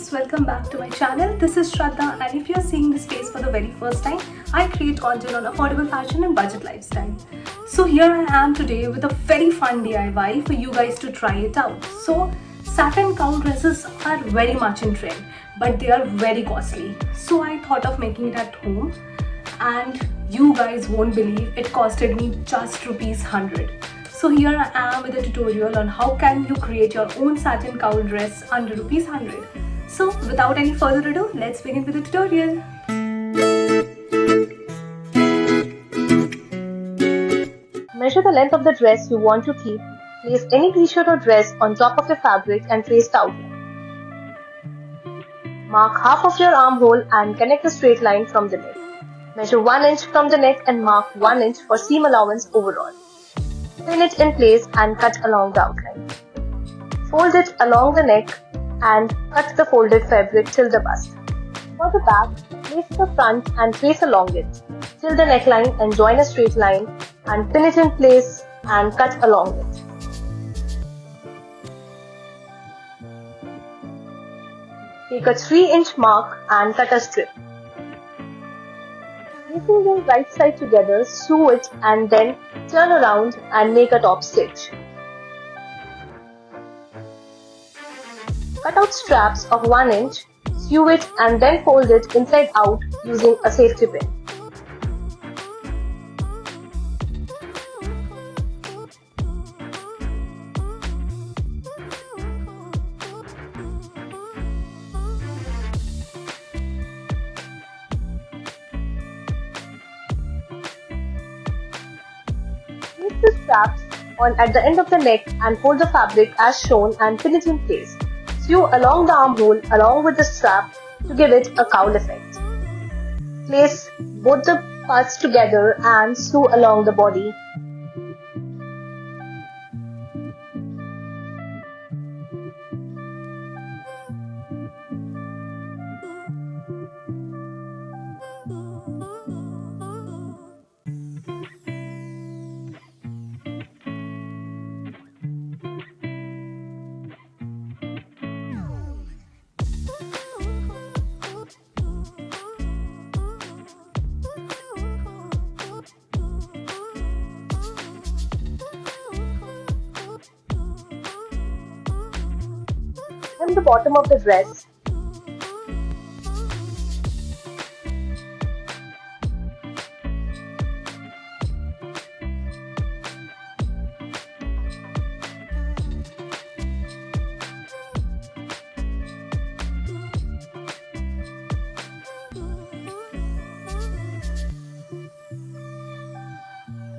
Welcome back to my channel. This is Shraddha, and if you're seeing this face for the very first time, I create content on affordable fashion and budget lifestyle. So here I am today with a very fun DIY for you guys to try it out. So satin cowl dresses are very much in trend, but they are very costly. So I thought of making it at home, and you guys won't believe it costed me just ₹100. So here I am with a tutorial on how can you create your own satin cowl dress under ₹100. So without any further ado, let's begin with the tutorial. Measure the length of the dress you want to keep. Place any t-shirt or dress on top of your fabric and trace the outline. Mark half of your armhole and connect the straight line from the neck. Measure 1 inch from the neck and mark 1 inch for seam allowance overall. Pin it in place and cut along the outline. Fold it along the neck and cut the folded fabric till the bust. For the back, place the front and trace along it till the neckline and join a straight line and pin it in place and cut along it. Take a 3-inch mark and cut a strip. Placing them right side together, sew it and then turn around and make a top stitch. Cut out straps of 1 inch, sew it and then fold it inside out using a safety pin. Place the straps on at the end of the neck and fold the fabric as shown and pin it in place. Sew along the armhole along with the strap to give it a cowl effect. Place both the parts together and sew along the body. Hem the bottom of the dress.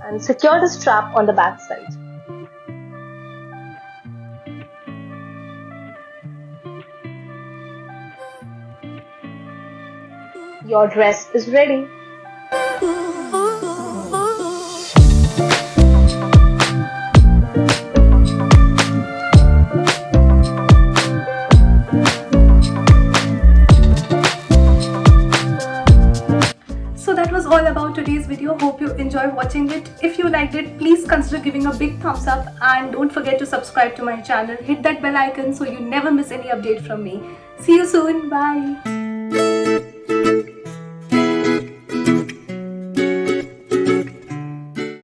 And secure the strap on the back side. Your dress is ready. So that was all about today's video. Hope you enjoyed watching it. If you liked it, please consider giving a big thumbs up and don't forget to subscribe to my channel. Hit that bell icon so you never miss any update from me. See you soon. Bye.